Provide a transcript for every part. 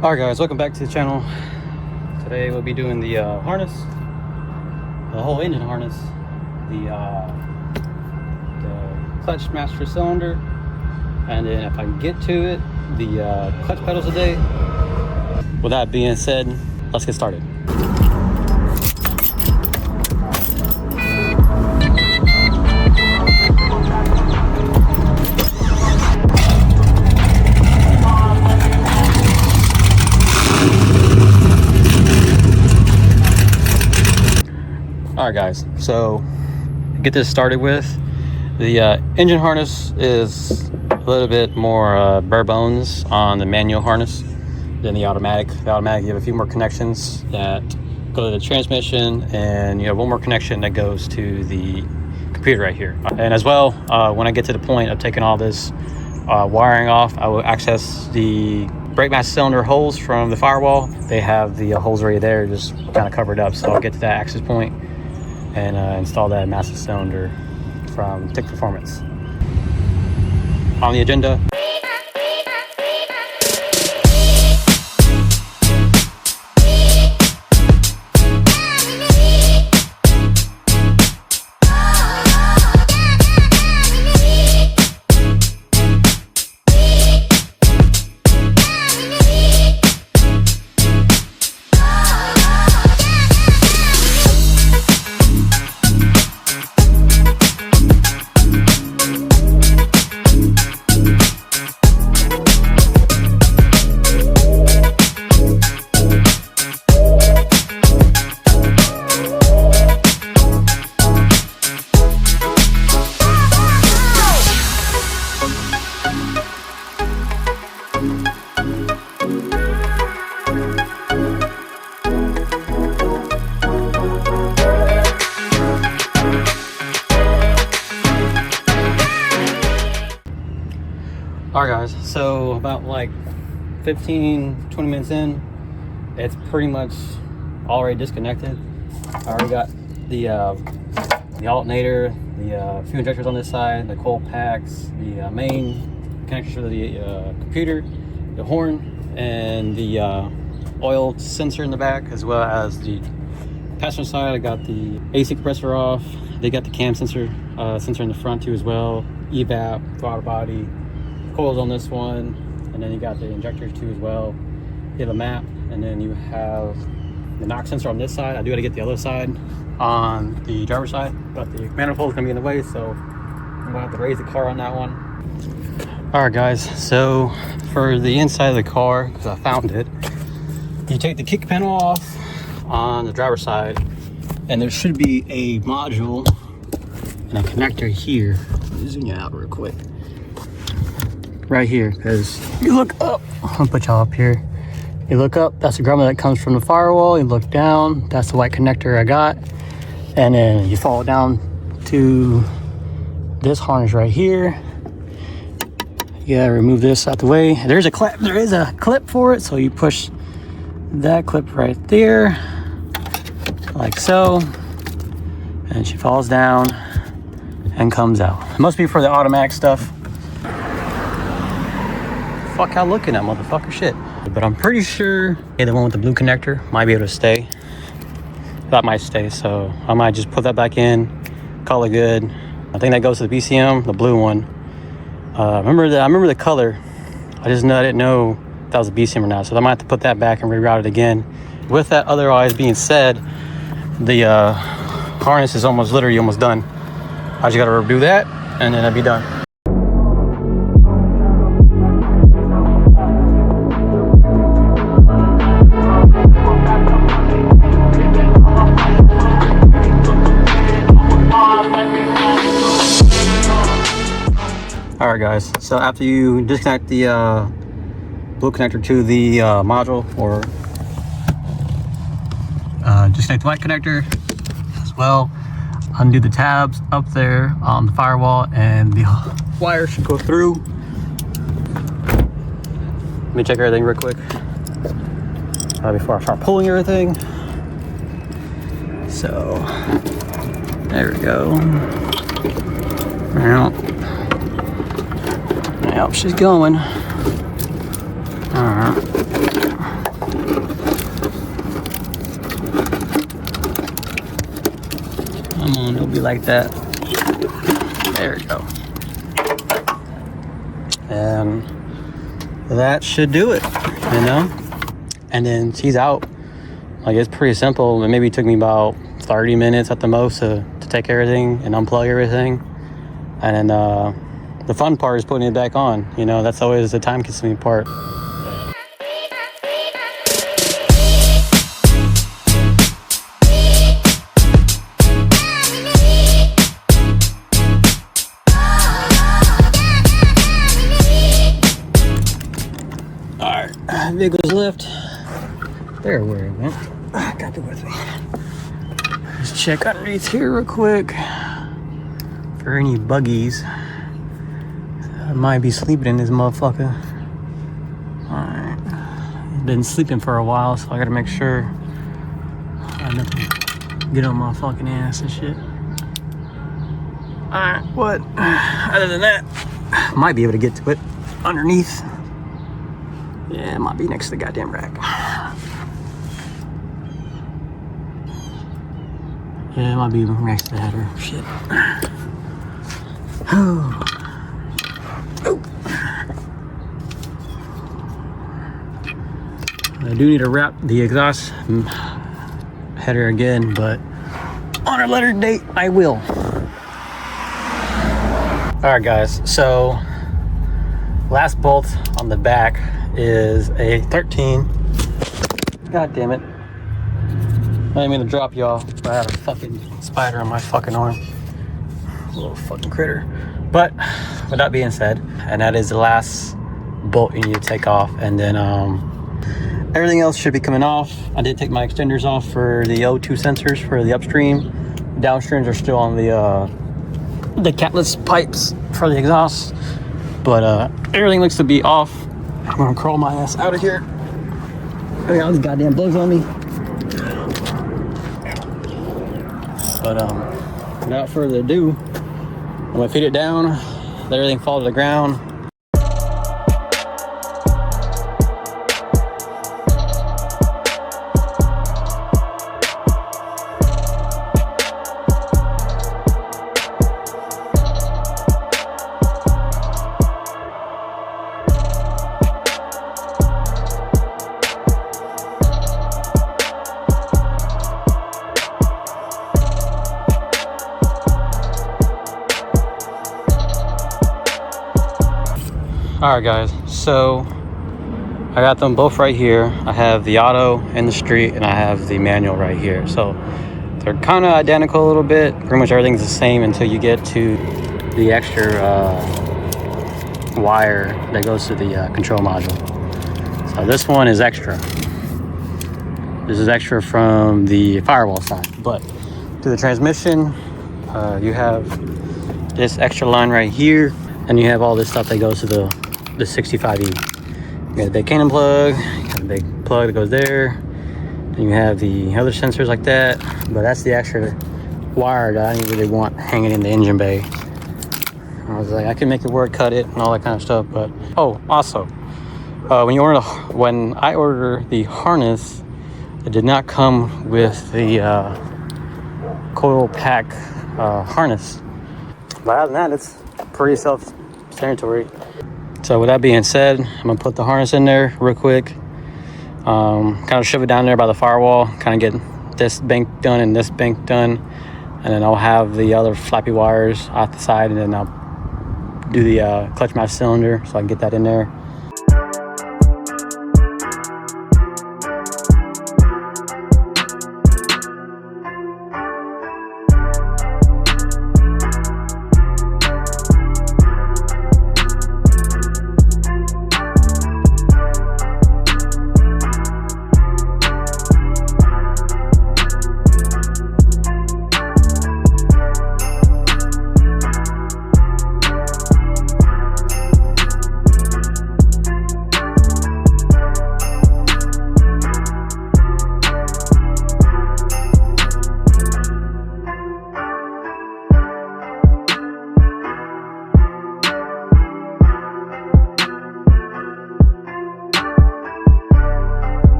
Alright guys, welcome back to the channel. Today we'll be doing the harness, the whole engine harness, the clutch master cylinder, and then if I can get to it, the clutch pedals today. With that being said, let's get started. Alright guys, so to get this started with, the engine harness is a little bit more bare bones on the manual harness than the automatic. The automatic, you have a few more connections that go to the transmission, and you have one more connection that goes to the computer right here. And as well, when I get to the point of taking all this wiring off, I will access the brake master cylinder holes from the firewall. They have the holes right there, just kind of covered up. So I'll get to that access point and install that master cylinder from TIC Performance. On the agenda, Alright guys, so about like 15-20 minutes in, it's pretty much already disconnected. I already got the alternator, the fuel injectors on this side, the coil packs, the main connectors for the computer, the horn, and the oil sensor in the back, as well as the passenger side. I got the AC compressor off. They got the cam sensor in the front too as well, evap, throttle body, coils on this one, and then you got the injectors too as well. You have a map, and then you have the knock sensor on this side. I do got to get the other side on the driver's side, but the manifold is going to be in the way, so I'm going to have to raise the car on that one. Alright guys, so for the inside of the car, because I found it, you take the kick panel off on the driver's side, and there should be a module and a connector here. Let me zoom you out real quick. Right here, because you look up, I'll put y'all up here. You look up, that's the grommet that comes from the firewall. You look down, that's the white connector I got. And then you follow down to this harness right here. You gotta remove this out the way. There is a clip for it, so you push that clip right there, like so. And she falls down and comes out. It must be for the automatic stuff. Fuck y'all looking at, motherfucker, shit. But I'm pretty sure the one with the blue connector might be able to stay. That might stay, so I might just put that back in, call it good. I think that goes to the BCM, the blue one. I remember the color. I didn't know if that was a BCM or not, so I might have to put that back and reroute it again. With that otherwise being said, the harness is literally almost done. I just gotta redo that, and then I'll be done. Alright guys, so after you disconnect the blue connector to the module, or disconnect the white connector as well, undo the tabs up there on the firewall, and the wire should go through. Let me check everything real quick before I start pulling everything. So there we go. Now she's going. All right. Maybe like that. There we go. And that should do it, you know? And then she's out. Like, it's pretty simple. It maybe took me about 30 minutes at the most to take everything and unplug everything. And then the fun part is putting it back on. You know, that's always the time-consuming part. Alright, vehicle's lift. There, where it went. Got it with me. Let's check underneath here real quick for any buggies. I might be sleeping in this motherfucker. Alright. Been sleeping for a while, so I gotta make sure I don't get on my fucking ass and shit. Alright, what? Other than that, might be able to get to it underneath. Yeah, it might be next to the goddamn rack. Yeah, it might be next to the header. Shit. Oh. I do need to wrap the exhaust header again, but on a later date, I will. Alright guys, so last bolt on the back is a 13. God damn it. I didn't mean to drop y'all, but I had a fucking spider on my fucking arm. Little fucking critter. But with that being said, and that is the last bolt you need to take off, and then everything else should be coming off. I did take my extenders off for the O2 sensors for the upstream. Downstreams are still on the catless pipes for the exhaust, but everything looks to be off. I'm gonna crawl my ass out of here. I got all these goddamn bugs on me. But without further ado, I'm gonna feed it down, let everything fall to the ground. Alright guys, so I got them both right here. I have the auto in the street and I have the manual right here. So they're kind of identical a little bit. Pretty much everything's the same until you get to the extra wire that goes to the control module. So this one is extra. This is extra from the firewall side. But to the transmission, you have this extra line right here. And you have all this stuff that goes to the 65E. You got the big cannon plug, you got the big plug that goes there. Then you have the other sensors like that. But that's the extra wire that I didn't really want hanging in the engine bay. I was like, I can make it work, cut it, and all that kind of stuff. But oh, also, when I ordered the harness, it did not come with the coil pack harness. But other than that, it's pretty self-explanatory. So with that being said, I'm gonna put the harness in there real quick, kind of shove it down there by the firewall, kind of get this bank done and this bank done, and then I'll have the other flappy wires off the side, and then I'll do the clutch match cylinder so I can get that in there.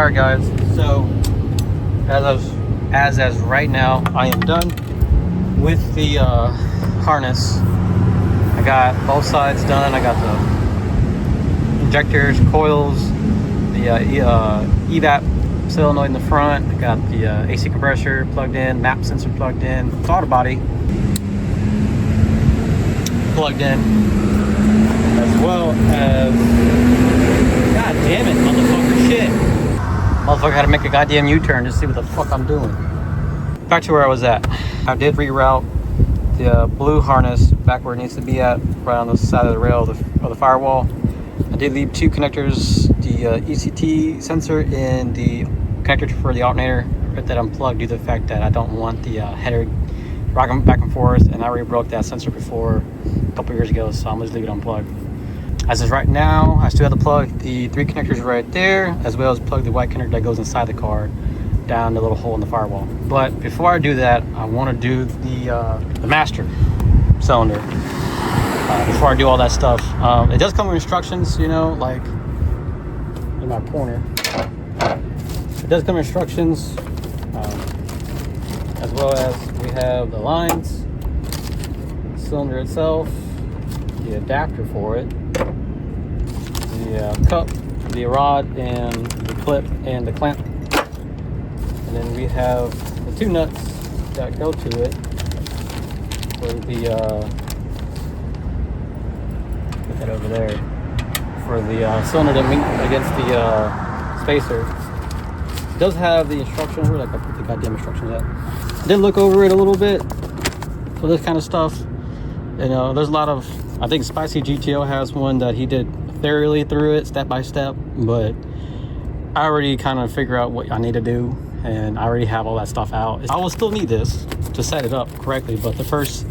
All right, guys. So as of right now, I am done with the harness. I got both sides done. I got the injectors, coils, the evap solenoid in the front. I got the AC compressor plugged in, map sensor plugged in, throttle body plugged in, as well as, god damn it, motherfucker, shit. Motherfucker had to make a goddamn U-turn just to see what the fuck I'm doing. Back to where I was at. I did reroute the blue harness back where it needs to be at, right on the side of the rail of the firewall. I did leave two connectors, the ECT sensor and the connector for the alternator that unplugged due to the fact that I don't want the header rocking back and forth, and I already broke that sensor before a couple years ago, so I'm just leave it unplugged. As of right now, I still have to plug the three connectors right there, as well as plug the white connector that goes inside the car down the little hole in the firewall. But before I do that, I want to do the master cylinder. Before I do all that stuff, it does come with instructions, you know, like in my corner. It does come with instructions, as well as we have the lines, the cylinder itself, the adapter for it, the cup, the rod, and the clip and the clamp. And then we have the two nuts that go to it for the put that over there, for the cylinder to meet against the spacer. It does have the instructions. Where like I put the goddamn instructions at? I did look over it a little bit for this kind of stuff. You know, there's a lot of, I think Spicy GTO has one that he did thoroughly through it, step by step, but I already kind of figure out what I need to do, and I already have all that stuff out. I will still need this to set it up correctly, but the first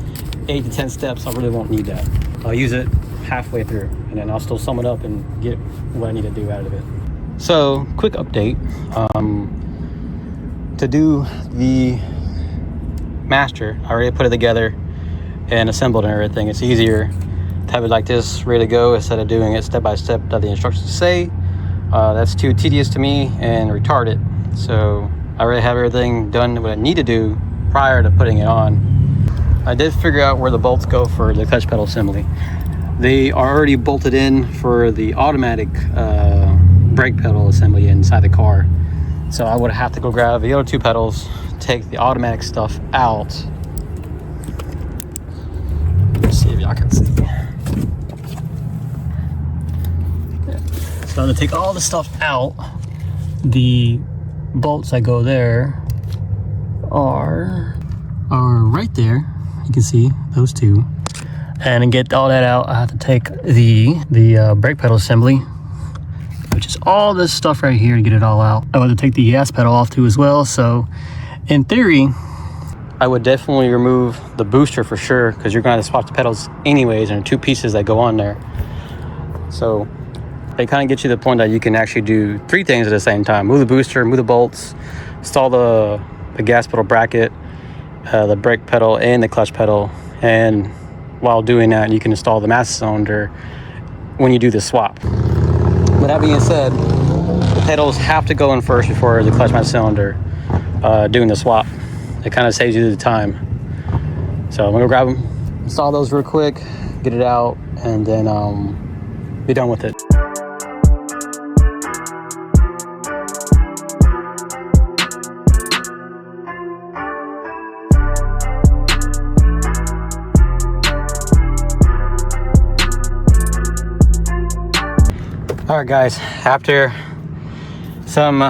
8 to 10 steps, I really won't need that. I'll use it halfway through, and then I'll still sum it up and get what I need to do out of it. So, quick update. To do the master, I already put it together and assembled and everything. It's easier to have it like this, ready to go, instead of doing it step by step that the instructions say. That's too tedious to me and retarded. So I already have everything done what I need to do prior to putting it on. I did figure out where the bolts go for the clutch pedal assembly. They are already bolted in for the automatic brake pedal assembly inside the car. So I would have to go grab the other two pedals, take the automatic stuff out. Let's see if y'all can see. So I'm gonna take all the stuff out. The bolts that go there are right there. You can see those two. And to get all that out, I have to take the brake pedal assembly, which is all this stuff right here, to get it all out. I want to take the gas pedal off too as well. So in theory, I would definitely remove the booster for sure, because you're going to swap the pedals anyways, and two pieces that go on there. So they kind of get you to the point that you can actually do three things at the same time: move the booster, move the bolts, install the gas pedal bracket, the brake pedal, and the clutch pedal. And while doing that, you can install the master cylinder when you do the swap. With that being said, the pedals have to go in first before the clutch master cylinder doing the swap. It kind of saves you the time. So I'm gonna grab them, install those real quick, get it out, and then be done with it. All right, guys, after some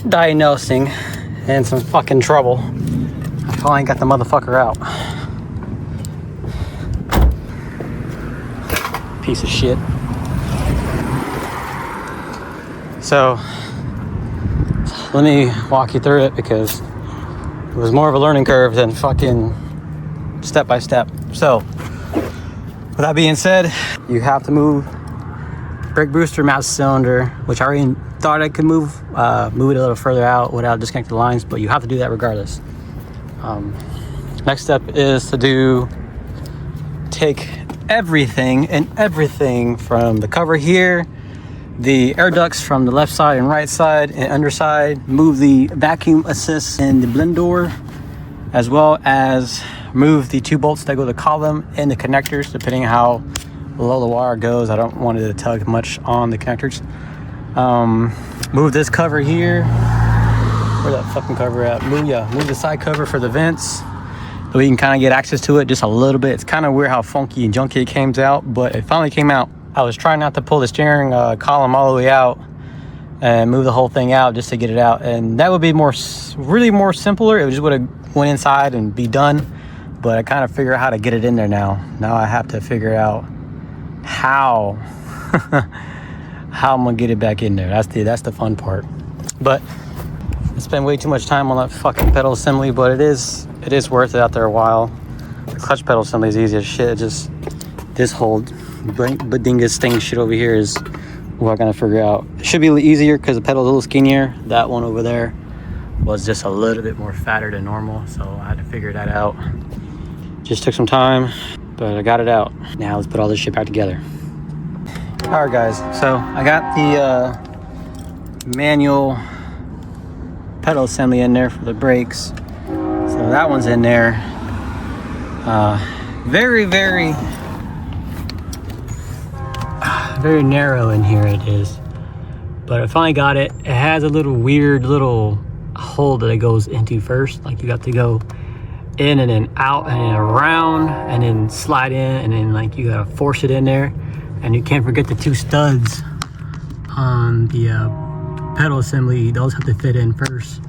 diagnosing and some fucking trouble, I finally got the motherfucker out. Piece of shit. So let me walk you through it, because it was more of a learning curve than fucking step by step. So with that being said, you have to move brake booster, master cylinder, which I already thought I could move it a little further out without disconnecting the lines, but you have to do that regardless. Next step is to take everything from the cover here the air ducts from the left side and right side and underside, move the vacuum assist in the blend door, as well as move the 2 bolts that go to the column and the connectors, depending on how low the wire goes. I don't want it to tug much on the connectors. Move this cover here. Where that fucking cover at? Move the side cover for the vents, so we can kind of get access to it just a little bit. It's kind of weird how funky and junky it came out, but it finally came out. I was trying not to pull the steering column all the way out and move the whole thing out just to get it out, and that would be really more simpler. It just would have went inside and be done, but I kind of figure out how to get it in there now. Now I have to figure out how I'm gonna get it back in there. That's the fun part. But I spend way too much time on that fucking pedal assembly, but it is worth it after a while. The clutch pedal assembly is easy as shit. Just this whole badingus thing shit over here is what I'm gonna figure out. It should be easier because the pedal's a little skinnier. That one over there was just a little bit more fatter than normal, so I had to figure that out. Just took some time, but I got it out. Now let's put all this shit back together. All right, guys, so I got the manual pedal assembly in there for the brakes. So that one's in there. Very narrow in here it is. But I finally got it. It has a little weird little hole that it goes into first. Like you got to go in and then out and then around and then slide in, and then like you gotta force it in there. And you can't forget the 2 studs on the pedal assembly. Those have to fit in first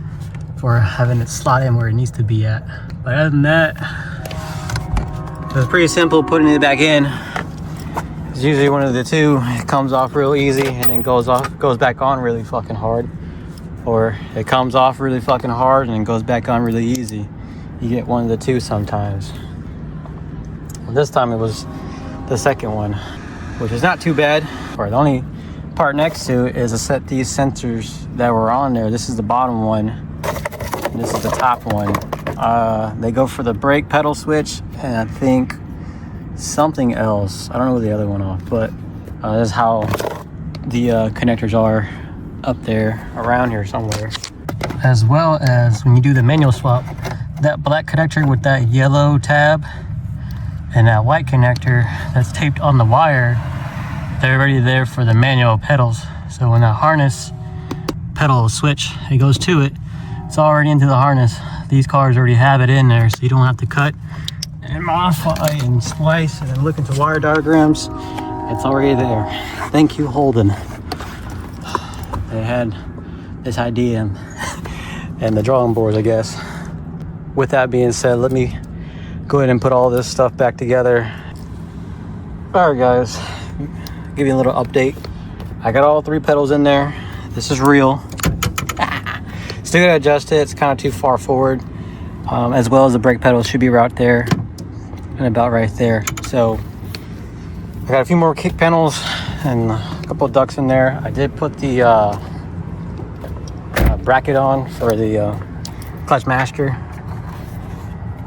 for having it slot in where it needs to be at. But other than that, it was pretty simple putting it back in. It's usually one of the 2. It comes off real easy and then goes back on really fucking hard. Or it comes off really fucking hard and then goes back on really easy. You get one of the 2 sometimes. Well, this time it was the second one, which is not too bad. Or the only part next to it is to set these sensors that were on there. This is the bottom one, and this is the top one. They go for the brake pedal switch, and I think something else. I don't know the other one off, but this is how the connectors are up there, around here somewhere. As well as when you do the manual swap, that black connector with that yellow tab and that white connector that's taped on the wire, they're already there for the manual pedals. So when that harness pedal switch, it goes to it, it's already into the harness. These cars already have it in there, so you don't have to cut and modify and splice and then look into wire diagrams. It's already there. Thank you, Holden. They had this idea and the drawing boards, I guess. With that being said, let me go ahead and put all this stuff back together. All right, guys, give you a little update. I got all 3 pedals in there. This is real. Still gotta adjust it. It's kind of too far forward. As well as the brake pedal should be right there and about right there. So I got a few more kick panels and a couple of ducts in there. I did put the bracket on for the clutch master.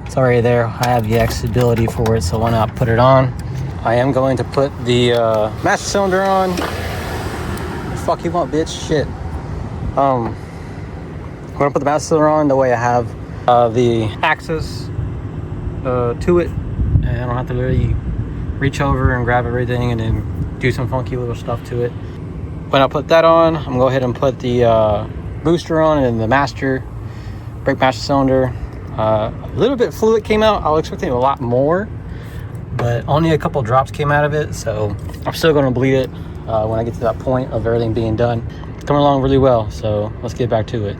It's already there. I have the accessibility for it, so why not put it on? I am going to put the master cylinder on. What the fuck you want, bitch? Shit. I'm gonna put the master cylinder on the way I have the access to it, and I don't have to really reach over and grab everything and then do some funky little stuff to it. When I put that on, I'm gonna go ahead and put the booster on and the brake master cylinder. A little bit fluid came out. I was expecting a lot more, but only a couple drops came out of it, so I'm still gonna bleed it when I get to that point of everything being done. It's coming along really well, so let's get back to it.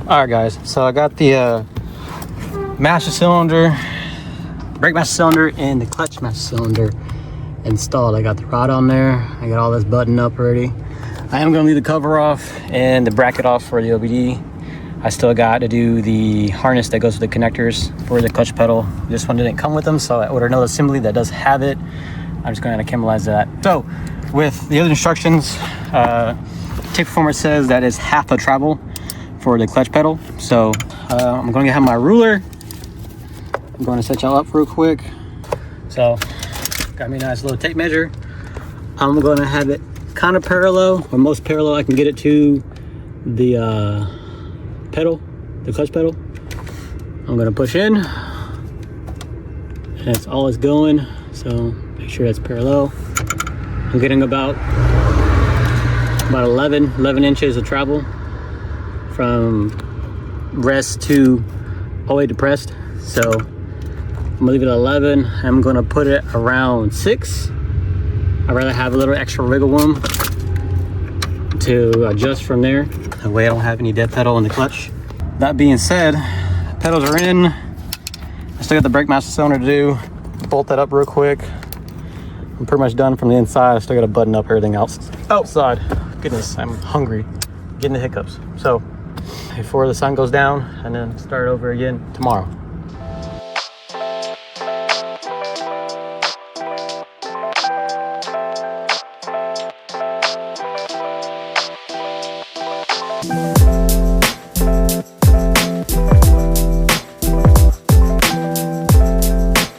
All right, guys, so I got the master cylinder, brake master cylinder, and the clutch master cylinder installed. I got the rod on there. I got all this buttoned up already. I am gonna leave the cover off and the bracket off for the OBD. I still got to do the harness that goes with the connectors for the clutch pedal. This one didn't come with them, so I ordered another assembly that does have it. I'm just going to chemicalize that. So with the other instructions, Tape Performance says that is half the travel for the clutch pedal. So I'm going to have my ruler. I'm going to set y'all up real quick. So got me a nice little tape measure. I'm going to have it kind of parallel, or most parallel I can get it to the pedal, the clutch pedal. I'm going to push in, and that's all it's going. So make sure that's parallel. I'm getting about 11 inches of travel from rest to all the way to pressed. So I'm gonna leave it at 11. I'm gonna put it around 6. I'd rather have a little extra wiggle room to adjust from there. That way I don't have any dead pedal in the clutch. That being said, pedals are in. I still got the brake master cylinder to do. Bolt that up real quick. I'm pretty much done from the inside. I still gotta button up everything else outside. Goodness, I'm hungry. Getting the hiccups. So before the sun goes down, and then start over again tomorrow.